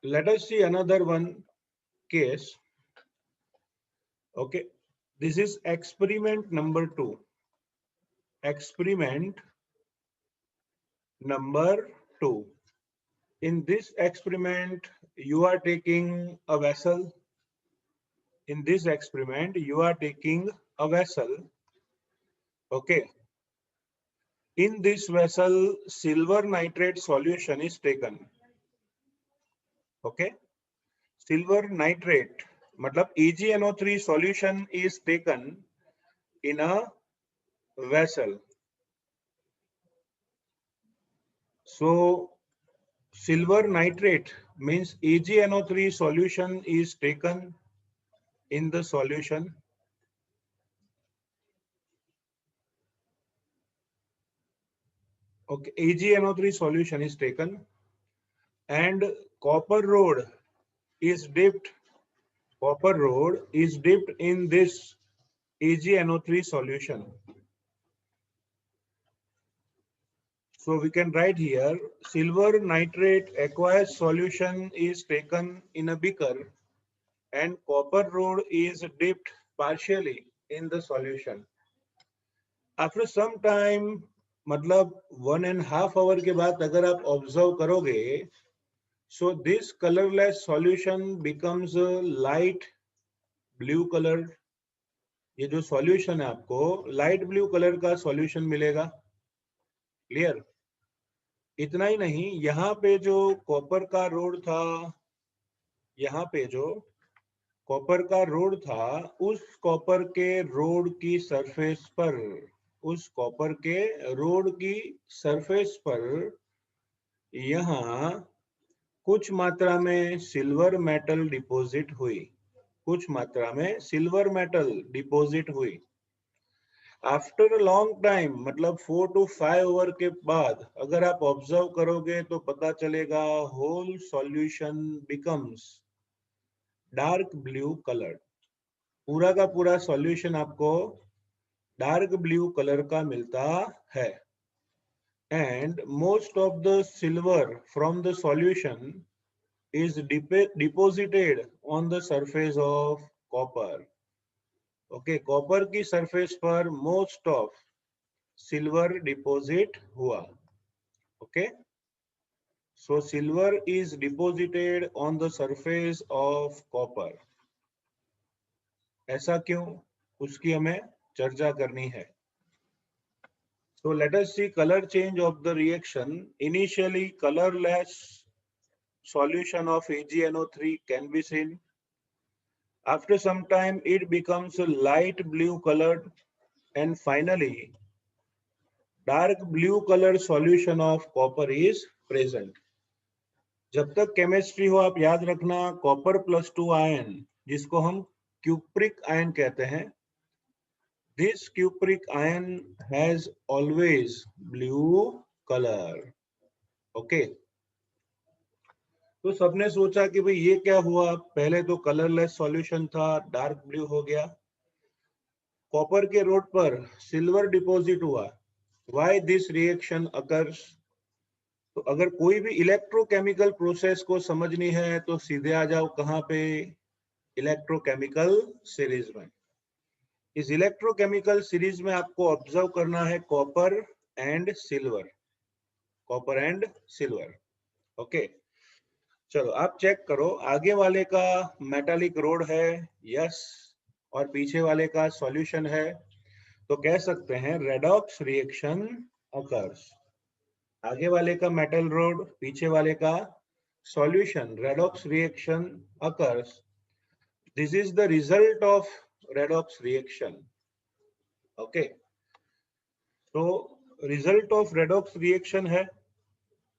let us see another one case. Okay, this is experiment number 2. Experiment number 2. In this experiment, you are taking a vessel. In this experiment, you are taking a vessel. Okay. In this vessel, silver nitrate solution is taken. Okay. Silver nitrate, matlab AgNO3 solution is taken in a vessel. So silver nitrate means AgNO3 solution is taken in the solution. Okay, AgNO3 solution is taken and copper rod is dipped. Copper rod is dipped in this AgNO3 solution. So we can write here, silver nitrate aqueous solution is taken in a beaker and copper rod is dipped partially in the solution. After some time, मतलब 1.5 hour के बाद अगर आप observe करोगे, so this colorless solution becomes a light blue color. ये जो solution है आपको light blue color का solution मिलेगा. क्लियर? इतना ही नहीं, यहाँ पे जो कॉपर का रोड था, यहाँ पे जो कॉपर का रोड था, उस कॉपर के रोड की सरफेस पर, उस कॉपर के रोड की सरफेस पर यहाँ कुछ मात्रा में सिल्वर मेटल डिपॉजिट हुई. कुछ मात्रा में सिल्वर मेटल डिपॉजिट हुई. आफ्टर अ लॉन्ग टाइम, मतलब 4 to 5 आवर के बाद अगर आप ऑब्जर्व करोगे तो पता चलेगा whole solution becomes dark blue colour. पूरा का पूरा सॉल्यूशन आपको डार्क ब्लू कलर का मिलता है. And most of the silver from the solution is deposited on the surface of copper. Okay, copper की सरफेस पर मोस्ट ऑफ सिल्वर डिपॉजिट हुआ. Okay, so silver is deposited on the surface of copper. ऐसा क्यों, उसकी हमें चर्चा करनी है. So let us see color change of the reaction. Initially colorless solution of AgNO3 can be seen. After some time, it becomes a light blue colored, and finally, dark blue color solution of copper is present. जब तक chemistry हो आप याद रखना, copper +2 ion, जिसको हम cupric ion कहते हैं, this cupric ion has always blue color. Okay. तो सबने सोचा कि भाई ये क्या हुआ, पहले तो कलरलेस सॉल्यूशन था, डार्क ब्लू हो गया, कॉपर के रोड पर सिल्वर डिपॉजिट हुआ. Why this reaction occurs? तो अगर कोई भी इलेक्ट्रोकेमिकल प्रोसेस को समझनी है तो सीधे आ जाओ कहां पे, इलेक्ट्रोकेमिकल सीरीज में. इस इलेक्ट्रोकेमिकल सीरीज में आपको ऑब्जर्व करना है copper and silver. Copper and silver. Okay, चलो आप चेक करो, आगे वाले का मेटालिक रोड है, यस, और पीछे वाले का सॉल्यूशन है, तो कह सकते हैं रेडॉक्स रिएक्शन अकर्स. आगे वाले का मेटल रोड, पीछे वाले का solution, redox reaction occurs. This is the result of redox reaction. Okay, तो रिजल्ट ऑफ रेडॉक्स रिएक्शन है.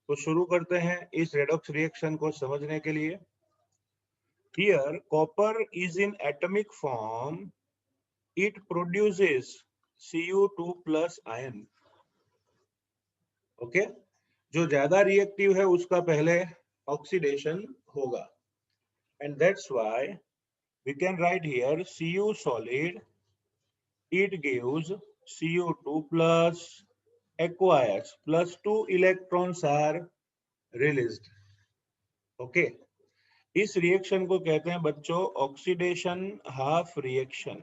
तो शुरू करते हैं इस रेडॉक्स रिएक्शन को समझने के लिए. Here copper is in atomic form. It produces Cu2 plus ion. Okay, जो ज्यादा रिएक्टिव है उसका पहले ऑक्सीडेशन होगा. And that's why we can write here Cu solid. It gives Cu2 plus aqueous plus 2 electrons are released. Okay, इस reaction को कहते हैं बच्चों oxidation half reaction.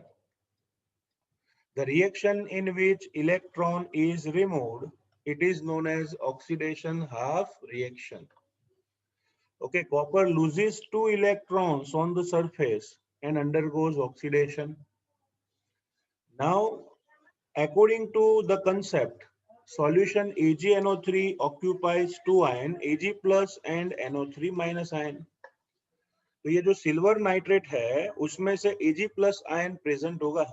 The reaction in which electron is removed, it is known as oxidation half reaction. Okay, copper loses 2 electrons on the surface and undergoes oxidation. Now, according to the concept, solution AgNO3 occupies 2 ion, Ag plus and NO3 minus ion. तो ये जो silver nitrate है उसमें से Ag plus ion present होगा,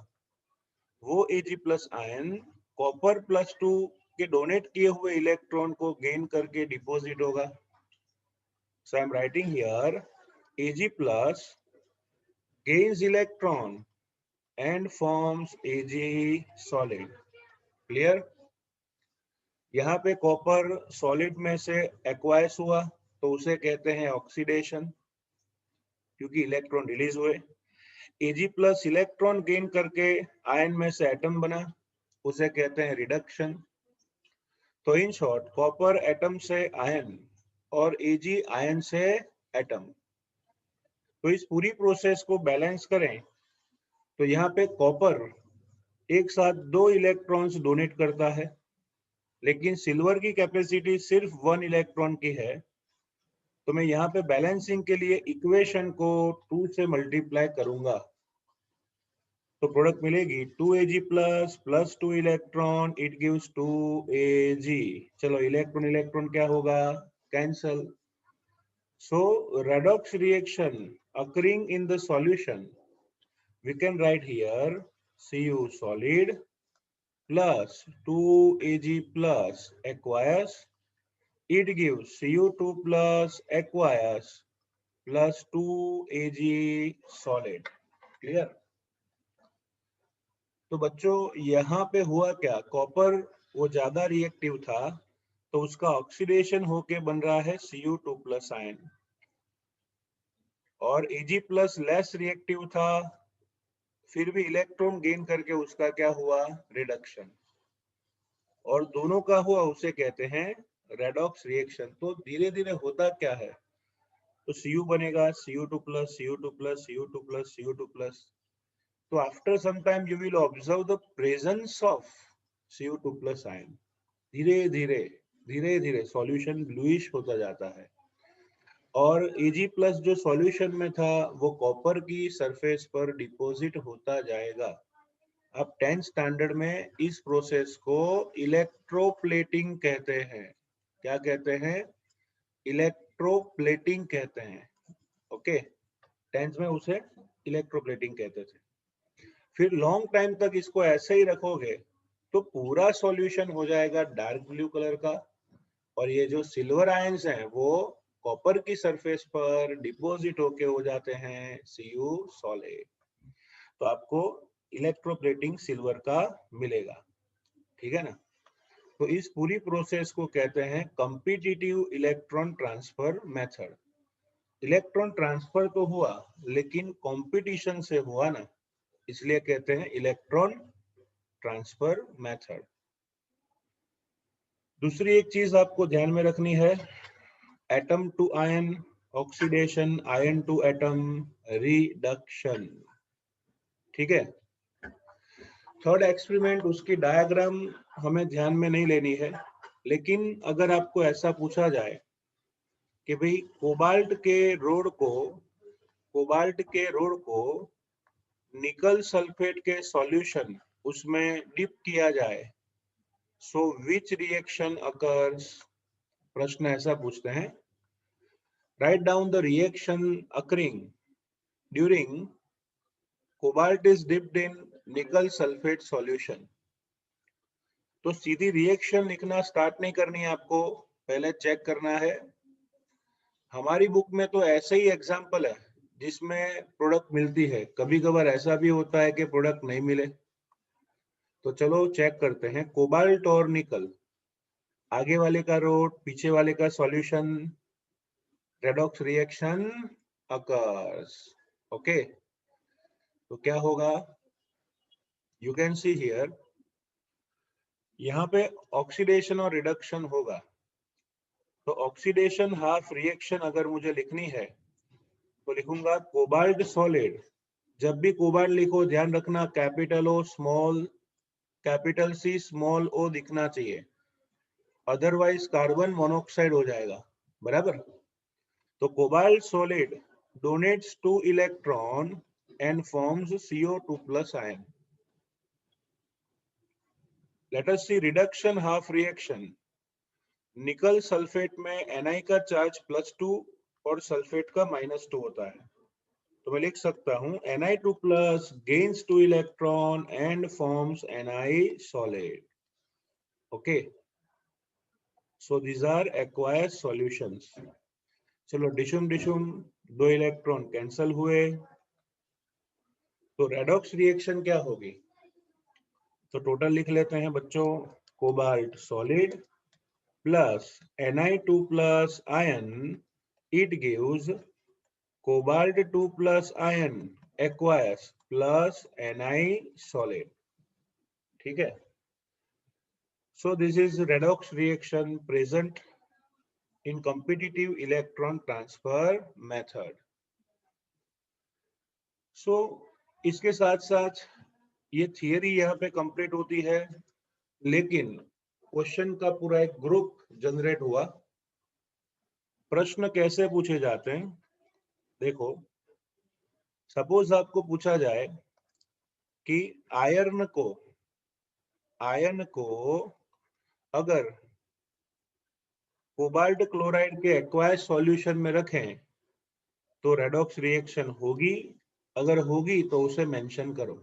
वो Ag plus ion copper +2 के donate किए हुए इलेक्ट्रॉन को गेन करके डिपॉजिट होगा. So I am writing here Ag plus gains electron and forms Ag solid. Clear? यहाँ पे कॉपर सॉलिड में से एक्वाइस हुआ तो उसे कहते हैं ऑक्सीडेशन, क्योंकि इलेक्ट्रॉन रिलीज हुए. Ag प्लस इलेक्ट्रॉन गेन करके आयन में से एटम बना, उसे कहते हैं रिडक्शन. तो इन शॉर्ट कॉपर एटम से आयन और Ag आयन से एटम. तो इस पूरी प्रोसेस को बैलेंस करें तो यहाँ पे कॉपर एक साथ 2 इलेक्ट्रॉन्स डोनेट करता है, लेकिन सिल्वर की कैपेसिटी सिर्फ 1 इलेक्ट्रॉन की है. तो मैं यहाँ पे बैलेंसिंग के लिए इक्वेशन को 2 से मल्टीप्लाई करूंगा तो प्रोडक्ट मिलेगी 2Ag plus 2 electron, it gives 2Ag. चलो इलेक्ट्रॉन इलेक्ट्रॉन क्या होगा, cancel. So redox reaction occurring in the solution, we can write here Cu solid plus 2Ag plus aqueous, it gives Cu2 plus aqueous plus 2Ag solid. Clear? तो बच्चों यहाँ पे हुआ क्या, copper वो ज्यादा रिएक्टिव था तो उसका ऑक्सीडेशन होके बन रहा है Cu2 प्लस आयन, और Ag प्लस लेस रिएक्टिव था फिर भी इलेक्ट्रॉन गेन करके उसका क्या हुआ, रिडक्शन. और दोनों का हुआ उसे कहते हैं रेडॉक्स रिएक्शन. तो धीरे धीरे होता क्या है, तो Cu बनेगा Cu2 plus Cu2 plus Cu2 plus Cu2 plus. तो after some time you will observe the presence of Cu2 plus ion. धीरे धीरे सॉल्यूशन ब्लूइश होता जाता है, और Ag प्लस जो सॉल्यूशन में था वो कॉपर की सरफेस पर डिपॉजिट होता जाएगा. अब 10th स्टैंडर्ड में इस प्रोसेस को इलेक्ट्रोप्लेटिंग कहते हैं. क्या कहते हैं, इलेक्ट्रोप्लेटिंग कहते हैं. ओके, 10th में उसे इलेक्ट्रोप्लेटिंग कहते थे. फिर लॉन्ग टाइम तक इसको ऐसे ही रखोगे तो पूरा सॉल्यूशन हो जाएगा डार्क ब्लू कलर का, और ये जो सिल्वर आयंस हैं वो कॉपर की सरफेस पर डिपॉजिट होके हो जाते हैं Cu सॉलिड. तो आपको इलेक्ट्रोप्लेटिंग सिल्वर का मिलेगा. ठीक है ना. तो इस पूरी प्रोसेस को कहते हैं competitive electron transfer method. Electron transfer तो हुआ लेकिन कंपटीशन से हुआ ना, इसलिए कहते हैं इलेक्ट्रॉन ट्रांसफर मेथड. दूसरी एक चीज आपको ध्यान में रखनी है, atom to ion oxidation, ion to atom reduction. ठीक है. थर्ड एक्सपेरिमेंट, उसकी डायग्राम हमें ध्यान में नहीं लेनी है, लेकिन अगर आपको ऐसा पूछा जाए कि भाई कोबाल्ट के रोड को निकल सल्फेट के सॉल्यूशन उसमें डिप किया जाए, सो विच रिएक्शन अकर्स. प्रश्न ऐसा पूछते हैं. Write down the reaction occurring during cobalt is dipped in निकल सल्फेट सॉल्यूशन. तो सीधी रिएक्शन लिखना स्टार्ट नहीं करनी है आपको, पहले चेक करना है. हमारी बुक में तो ऐसे ही एग्जाम्पल है जिसमें प्रोडक्ट मिलती है, कभी कभार ऐसा भी होता है कि प्रोडक्ट नहीं मिले. तो चलो चेक करते हैं. कोबाल्ट और निकल, आगे वाले का रोड, पीछे वाले का solution, redox reaction occurs. Okay, तो क्या होगा, यू कैन सी हियर, यहाँ पे ऑक्सीडेशन और रिडक्शन होगा. तो ऑक्सीडेशन हाफ रिएक्शन अगर मुझे लिखनी है तो लिखूंगा कोबाल्ट सॉलिड। जब भी कोबाल्ट लिखो ध्यान रखना capital O small, capital C small O दिखना चाहिए, अदरवाइज कार्बन मोनोऑक्साइड हो जाएगा, बराबर। तो cobalt solid donates 2 electron and forms CO2 plus ion. Let us see reduction half reaction. Nickel sulphate में Na का चार्ज +2 और सल्फेट का -2 होता है, तो मैं लिख सकता हूं Na2 plus gains 2 electron and forms Na solid. Okay, so these are aqueous solutions. चलो डिशुम डिशुम 2 इलेक्ट्रॉन कैंसल हुए, तो रेडॉक्स रिएक्शन क्या होगी? तो टोटल लिख लेते हैं बच्चों, cobalt solid plus Na2 plus ion, it gives cobalt 2 plus ion aqueous plus Na solid. ठीक है, so this is redox reaction present in competitive electron transfer method. So इसके साथ साथ ये थियरी यहाँ पे कंप्लीट होती है, लेकिन क्वेश्चन का पूरा एक ग्रुप जनरेट हुआ। प्रश्न कैसे पूछे जाते हैं देखो, सपोज आपको पूछा जाए कि आयरन को अगर कोबाल्ट क्लोराइड के एक्वायस सॉल्यूशन में रखें तो रेडॉक्स रिएक्शन होगी, अगर होगी तो उसे मेंशन करो।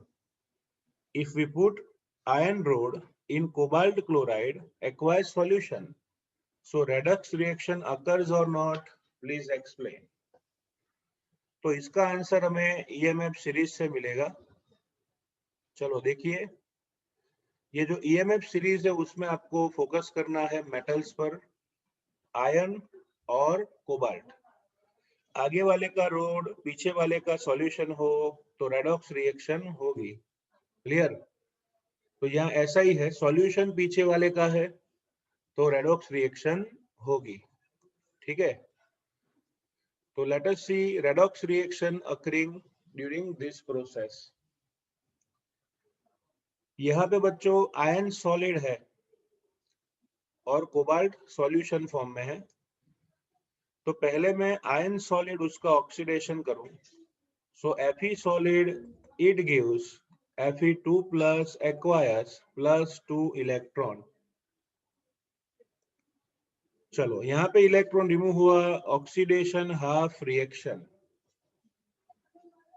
If we put iron rod in cobalt chloride aqueous solution, so redox reaction occurs or not, please explain. तो इसका आंसर हमें ईएमएफ सीरीज से मिलेगा। चलो देखिए, ये जो ईएमएफ सीरीज है उसमें आपको फोकस करना है मेटल्स पर, आयरन और कोबाल्ट। आगे वाले का रोड पीछे वाले का सॉल्यूशन हो तो रेडॉक्स रिएक्शन होगी, क्लियर। तो यहाँ ऐसा ही है, सॉल्यूशन पीछे वाले का है तो रेडॉक्स रिएक्शन होगी, ठीक है। तो let us see redox reaction occurring during this process. यहाँ पे बच्चों आयन सॉलिड है और कोबाल्ट सॉल्यूशन फॉर्म में है, तो पहले मैं आयन सॉलिड उसका ऑक्सीडेशन करूं, सो Fe solid it gives Fe2 plus aqueous plus 2 electron. चलो यहाँ पे इलेक्ट्रॉन रिमूव हुआ, ऑक्सीडेशन हाफ रिएक्शन।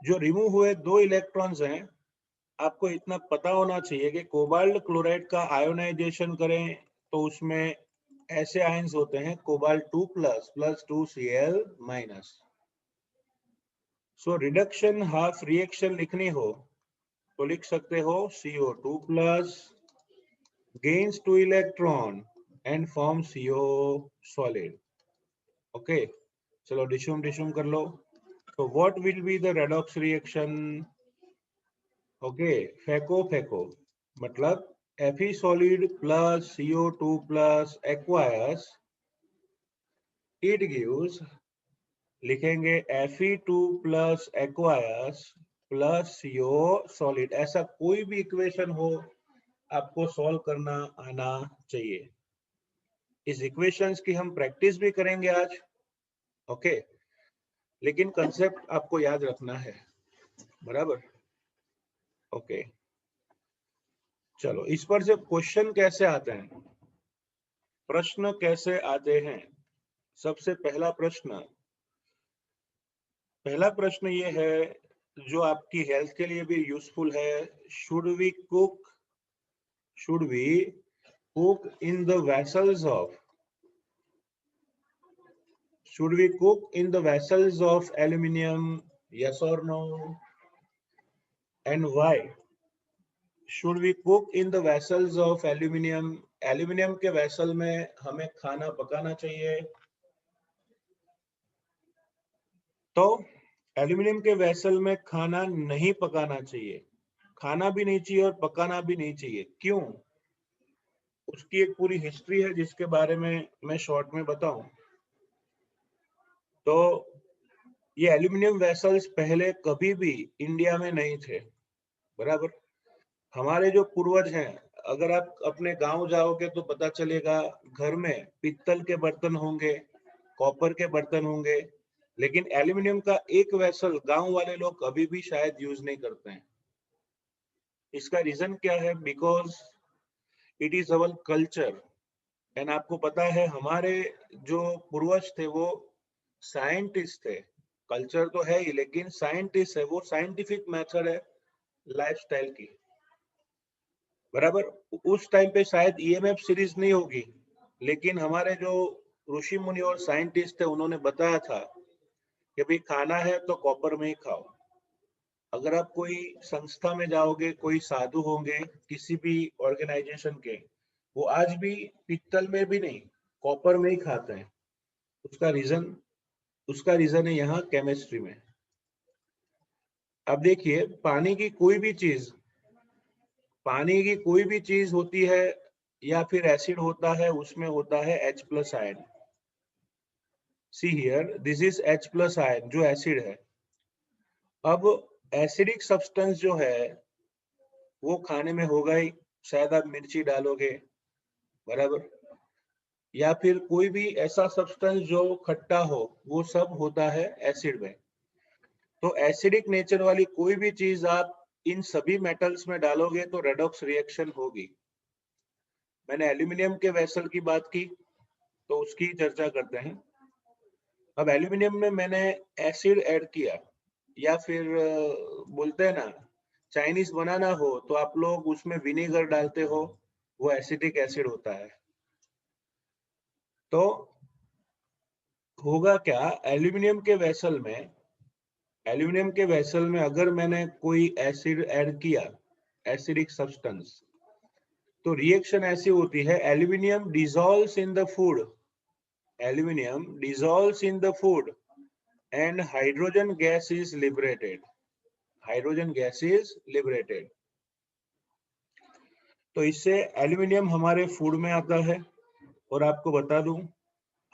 जो रिमूव हुए 2 इलेक्ट्रॉन्स हैं, आपको इतना पता होना चाहिए कि कोबाल्ट क्लोराइड का आयोनाइजेशन करें तो उसमें ऐसे आयंस होते हैं cobalt 2 plus plus 2Cl minus. So reduction half reaction लिखनी हो तो लिख सकते हो CO2 plus gains 2 electron and forms CO solid. Okay, चलो डिशुम कर लो। So what will be the redox reaction? Okay, phaco मतलब Fe solid plus CO2 plus aqueous, it gives, लिखेंगे Fe2 plus aqueous plus CO solid। ऐसा कोई भी equation हो आपको solve करना आना चाहिए। इस इक्वेशंस की हम प्रैक्टिस भी करेंगे आज, ओके, लेकिन कंसेप्ट आपको याद रखना है, बराबर। ओके, चलो इस पर से क्वेश्चन कैसे आते हैं, प्रश्न कैसे आते हैं। सबसे पहला प्रश्न ये है जो आपकी हेल्थ के लिए भी यूजफुल है। Should we cook in the vessels of aluminum? Yes or no? And why should we cook in the vessels of aluminum? Aluminium के वेसल में हमें खाना पकाना चाहिए। तो एल्यूमिनियम के वेसल में खाना नहीं पकाना चाहिए, खाना भी नहीं चाहिए और पकाना भी नहीं चाहिए। क्यों? उसकी एक पूरी हिस्ट्री है जिसके बारे में मैं शॉर्ट में बताऊं। तो ये एल्यूमिनियम वेसल्स पहले कभी भी इंडिया में नहीं थे, बराबर। हमारे जो पूर्वज हैं, अगर आप अपने गांव जाओगे तो पता चलेगा घर में पित्तल के बर्तन होंगे, कॉपर के बर्तन होंगे, लेकिन एल्यूमिनियम का एक वेसल गांव वाले लोग अभी भी शायद यूज नहीं करते हैं। इसका रीजन क्या है? Because it is our culture. And आपको पता है हमारे जो पूर्वज थे वो साइंटिस्ट थे। कल्चर तो है ही, लेकिन साइंटिस्ट है, वो साइंटिफिक मेथड है लाइफस्टाइल की, बराबर। उस टाइम पे शायद ईएमएफ सीरीज नहीं होगी, लेकिन हमारे जो ऋषि मुनि और साइंटिस्ट थे उन्होंने बताया था कि भाई खाना है तो कॉपर में ही खाओ। अगर आप कोई संस्था में जाओगे, कोई साधु होंगे किसी भी ऑर्गेनाइजेशन के, वो आज भी पित्तल में भी नहीं, कॉपर में ही खाते हैं। उसका रीजन है यहाँ केमिस्ट्री में। अब देखिए, पानी की कोई भी चीज होती है या फिर एसिड होता है, उसमें होता है H plus ion. See here, this is H plus ion जो एसिड है। अब एसिडिक सब्सटेंस जो है वो खाने में होगा ही, शायद आप मिर्ची डालोगे, बराबर, या फिर कोई भी ऐसा सब्सटेंस जो खट्टा हो, वो सब होता है एसिड में। तो एसिडिक नेचर वाली कोई भी चीज आप इन सभी मेटल्स में डालोगे तो रेडॉक्स रिएक्शन होगी। मैंने एल्यूमिनियम के वेसल की बात की, तो उसकी चर्चा करते हैं। अब एल्यूमिनियम में मैंने एसिड ऐड किया, या फिर बोलते हैं ना, चाइनीज बनाना हो तो आप लोग उसमें विनेगर डालते हो, वो एसिटिक एसिड होता है। तो होगा क्या, एल्यूमिनियम के वेसल में अगर मैंने कोई एसिड ऐड किया, एसिडिक सब्सटेंस, तो रिएक्शन ऐसी होती है, aluminium dissolves in the food and hydrogen gas is liberated। तो इससे एल्यूमिनियम हमारे फूड में आता है। और आपको बता दूं,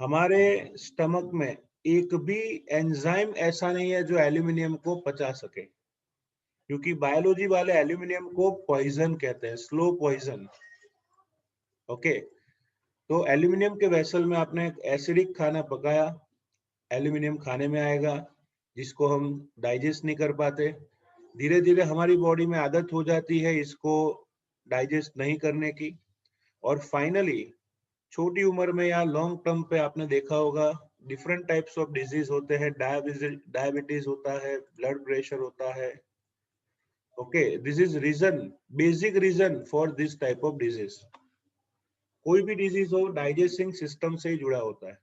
हमारे स्टमक में एक भी एंजाइम ऐसा नहीं है जो एल्यूमिनियम को पचा सके, क्योंकि बायोलॉजी वाले एल्यूमिनियम को पॉइजन कहते हैं, स्लो पॉइजन। ओके, तो एल्यूमिनियम के वेसल में आपने एसिडिक खाना पकाया, एल्यूमिनियम खाने में आएगा, जिसको हम डाइजेस्ट नहीं कर पाते। धीरे धीरे हमारी बॉडी में आदत हो जाती है इसको डाइजेस्ट नहीं करने की, और फाइनली छोटी उम्र में या लॉन्ग टर्म पे आपने देखा होगा डिफरेंट टाइप्स ऑफ डिजीज होते हैं। डायबिटीज होता है, ब्लड प्रेशर होता है। Okay, this is reason, basic reason for this type of disease. कोई भी डिजीज हो डाइजेस्टिंग सिस्टम से ही जुड़ा होता है।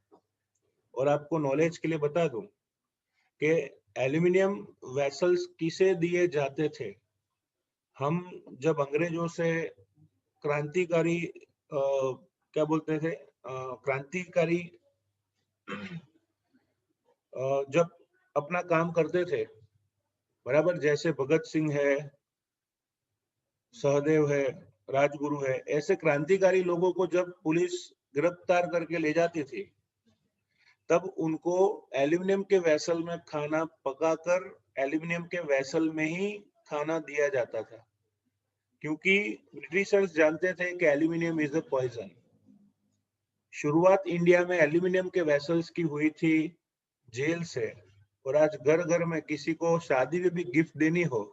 और आपको नॉलेज के लिए बता दूं कि एल्यूमिनियम वेसल्स किसे दिए जाते थे। हम जब अंग्रेजों से क्रांतिकारी क्या बोलते थे, क्रांतिकारी जब अपना काम करते थे, बराबर, जैसे भगत सिंह है, सहदेव है, राजगुरु है, ऐसे क्रांतिकारी लोगों को जब पुलिस गिरफ्तार करके ले जाती थी, तब उनको एल्यूमिनियम के वेसल में खाना पकाकर एल्यूमिनियम के वेसल में ही खाना दिया जाता था, क्योंकि ब्रिटिशर्स जानते थे कि एल्यूमिनियम इज अ पॉइजन। शुरुआत इंडिया में एल्यूमिनियम के वेसल्स की हुई थी जेल से, और आज घर घर में किसी को शादी में भी गिफ्ट देनी हो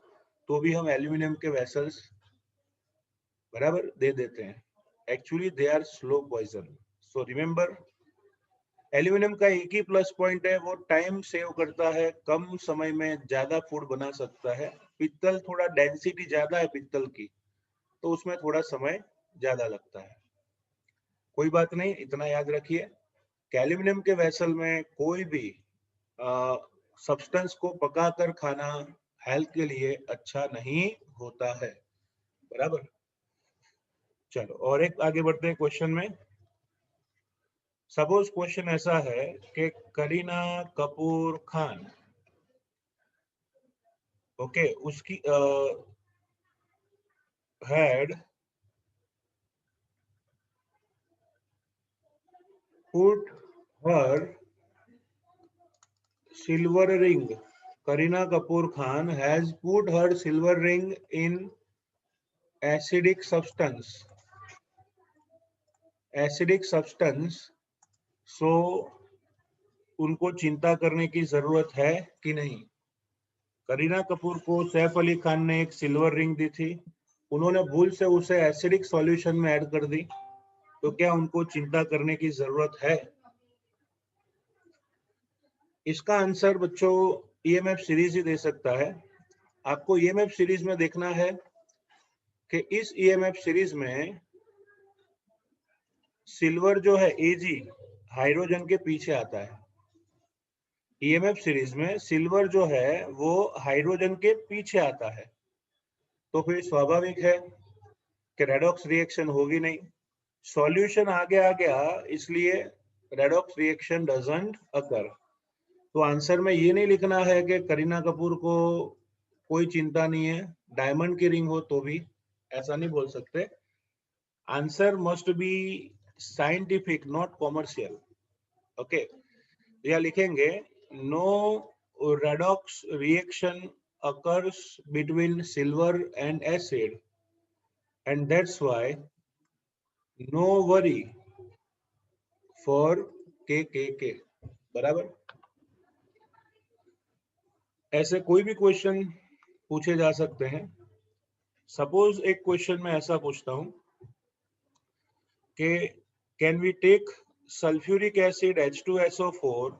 तो भी हम एल्यूमिनियम के वेसल्स, बराबर, दे देते हैं। Actually they are slow poison. So remember, aluminium का एक ही प्लस पॉइंट है, वो टाइम सेव करता है, कम समय में ज्यादा फूड बना सकता है। पित्तल थोड़ा डेंसिटी ज्यादा है पित्तल की, तो उसमें थोड़ा समय ज्यादा लगता है। कोई बात नहीं, इतना याद रखिए कि एल्यूमिनियम के वेसल में कोई भी सब्सटेंस को पकाकर खाना हेल्थ के लिए अच्छा नहीं होता है, बराबर। चलो और एक आगे बढ़ते हैं क्वेश्चन में। सपोज क्वेश्चन ऐसा है कि करीना कपूर खान, ओके, उसकी had put her silver ring. Kareena Kapoor Khan has put her silver ring in acidic substance. Acidic substance. So उनको चिंता करने की जरूरत है कि नहीं? करीना कपूर को सैफ अली खान ने एक सिल्वर रिंग दी थी, उन्होंने भूल से उसे एसिडिक सॉल्यूशन में ऐड कर दी, तो क्या उनको चिंता करने की जरूरत है? इसका आंसर बच्चों ईएमएफ सीरीज ही दे सकता है। आपको ईएमएफ सीरीज में देखना है कि इस ईएमएफ सीरीज में सिल्वर जो है एजी हाइड्रोजन के पीछे आता है। ईएमएफ सीरीज में सिल्वर जो है वो हाइड्रोजन के पीछे आता है, तो फिर स्वाभाविक है कि रेडॉक्स रिएक्शन होगी नहीं। सॉल्यूशन आगे आ गया, इसलिए रेडॉक्स रिएक्शन डजंट अकर। तो आंसर में ये नहीं लिखना है कि करीना कपूर को कोई चिंता नहीं है, डायमंड की रिंग हो तो भी, ऐसा नहीं बोल सकते। Answer must be scientific not commercial. Okay, या लिखेंगे no redox reaction occurs between silver and acid and that's why no worry for KKK। बराबर। ऐसे कोई भी क्वेश्चन पूछे जा सकते हैं। सपोज एक क्वेश्चन में ऐसा पूछता हूं कि can we take sulphuric acid H2SO4,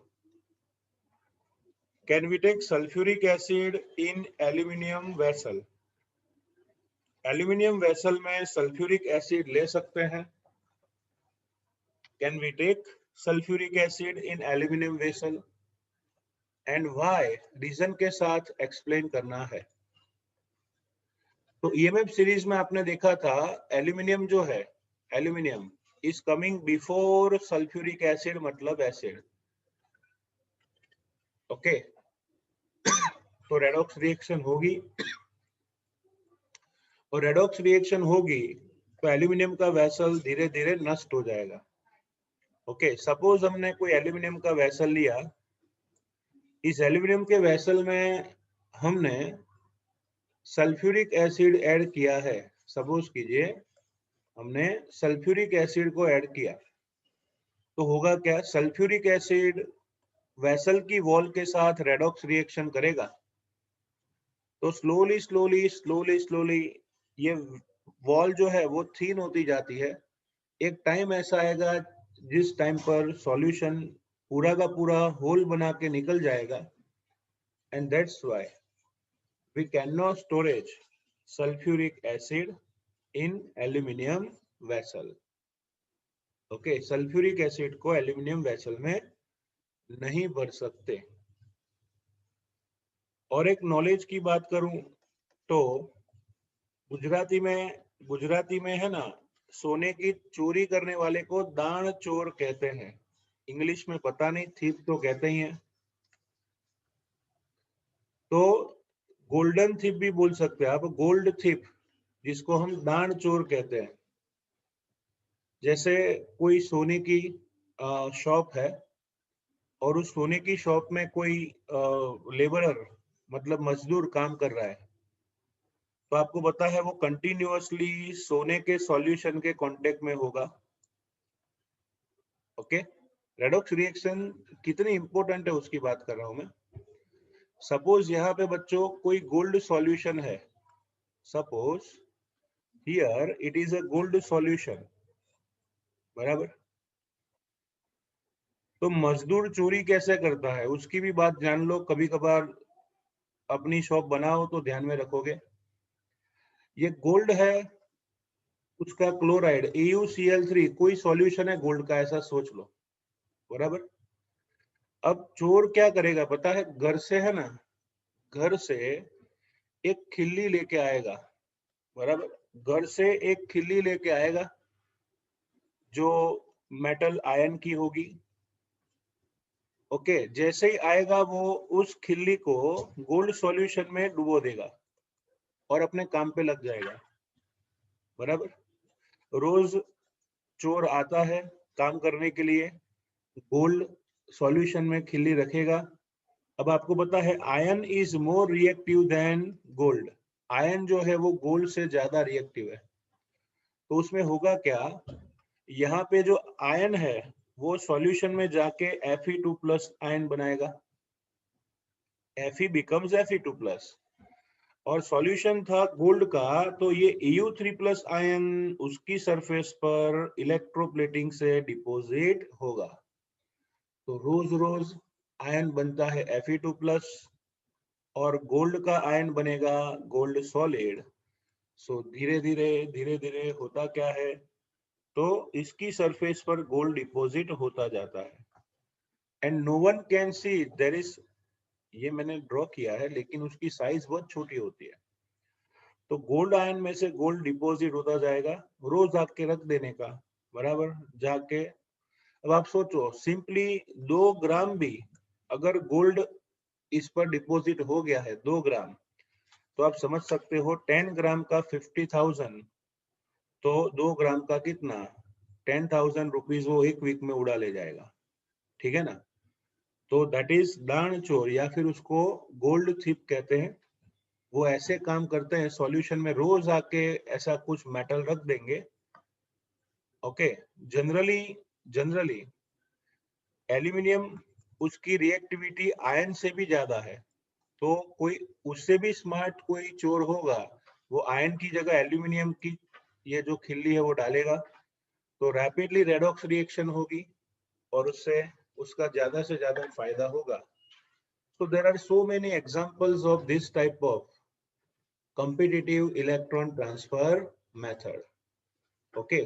can we take sulphuric acid in aluminium vessel? Aluminium vessel में सल्फ्यूरिक एसिड ले सकते हैं। Can we take sulphuric acid in aluminium vessel and why, reason के साथ एक्सप्लेन करना है। तो ईएमएफ सीरीज में आपने देखा था एल्यूमिनियम जो है, aluminium is coming before sulphuric acid, मतलब एसिड। ओके, तो रेडॉक्स रिएक्शन होगी, और रेडॉक्स रिएक्शन होगी तो एल्यूमिनियम का वेसल धीरे धीरे नष्ट हो जाएगा। ओके, सपोज हमने कोई एल्यूमिनियम का वेसल लिया, इस एल्यूमिनियम के वेसल में हमने सल्फ्यूरिक एसिड ऐड किया है। सपोज कीजिए हमने सल्फ्यूरिक एसिड को ऐड किया, तो होगा क्या? सल्फ्यूरिक एसिड वेसल की वॉल के साथ रेडॉक्स रिएक्शन करेगा, तो स्लोली स्लोली स्लोली स्लोली ये वॉल जो है वो थिन होती जाती है। एक टाइम ऐसा आएगा जिस टाइम पर सॉल्यूशन पूरा का पूरा होल बना के निकल जाएगा, and that's why we can not storage sulphuric acid in aluminium vessel. Okay, sulphuric acid को एल्यूमिनियम वेसल में नहीं भर सकते। और एक नॉलेज की बात करूं तो गुजराती में है ना, सोने की चोरी करने वाले को दान चोर कहते हैं। इंग्लिश में पता नहीं, थीप तो कहते ही हैं। तो गोल्डन थीप भी बोल सकते हैं आप, गोल्ड थीप, जिसको हम दान चोर कहते हैं। जैसे कोई सोने की शॉप है और उस सोने की शॉप में कोई लेबरर मतलब मजदूर काम कर रहा है, तो आपको पता है वो कंटिन्यूअसली सोने के सॉल्यूशन के कांटेक्ट में होगा। ओके, रेडॉक्स रिएक्शन कितनी इंपॉर्टेंट है उसकी बात कर रहा हूं मैं। सपोज यहाँ पे बच्चों कोई गोल्ड सॉल्यूशन है, suppose here it is a gold solution, बराबर। तो मजदूर चोरी कैसे करता है उसकी भी बात जान लो, कभी कभार अपनी शॉप बनाओ तो ध्यान में रखोगे। ये गोल्ड है, उसका क्लोराइड AuCl3 कोई सॉल्यूशन है गोल्ड का, ऐसा सोच लो, बराबर। अब चोर क्या करेगा पता है? घर से है ना, घर से एक खिल्ली लेके आएगा, बराबर। घर से एक खिल्ली लेके आएगा जो मेटल आयन की होगी। ओके, जैसे ही आएगा वो उस खिल्ली को गोल्ड सॉल्यूशन में डुबो देगा और अपने काम पे लग जाएगा, बराबर। रोज चोर आता है काम करने के लिए, गोल्ड सॉल्यूशन में खिल्ली रखेगा, अब आपको पता है ion is more reactive than gold, ion जो है वो गोल्ड से ज्यादा रिएक्टिव है। तो उसमें होगा क्या, यहाँ पे जो आयन है वो सॉल्यूशन में जाके Fe2+ आयन बनाएगा, Fe becomes Fe2+, और सॉल्यूशन था गोल्ड का, तो ये Eu3+ आयन उसकी सरफेस पर इलेक्ट्रोप्लेटिंग से डिपोजिट होगा। तो रोज रोज आयन बनता है Fe2+, और गोल्ड का आयन बनेगा गोल्ड सॉलिड। सो धीरे धीरे होता क्या है, तो इसकी सरफेस पर गोल्ड डिपॉजिट होता जाता है। And no one can see there is, ये मैंने ड्रॉ किया है लेकिन उसकी साइज बहुत छोटी होती है। तो गोल्ड आयन में से गोल्ड डिपॉजिट होता जाएगा, रोज आके रख देने का, बराबर जाके। अब आप सोचो सिंपली 2 ग्राम भी अगर गोल्ड इस पर डिपॉजिट हो गया है 2 ग्राम, तो आप समझ सकते हो 10 ग्राम का 50,000, तो 2 ग्राम का कितना 10,000 रुपीज वो एक वीक में उड़ा ले जाएगा, ठीक है ना। तो दैट इज दान चोर, या फिर उसको गोल्ड थिप कहते हैं। वो ऐसे काम करते हैं, सॉल्यूशन में रोज आके ऐसा कुछ मेटल रख देंगे। ओके, जनरली एल्यूमिनियम उसकी रिएक्टिविटी आयन से भी ज्यादा है, तो कोई उससे भी स्मार्ट कोई चोर होगा, वो आयन की जगह एल्यूमिनियम की ये जो खिल्ली है वो डालेगा, तो रैपिडली रेडॉक्स रिएक्शन होगी और उससे उसका ज्यादा से ज्यादा फायदा होगा। So there are so many examples of this type of competitive electron transfer method. Okay.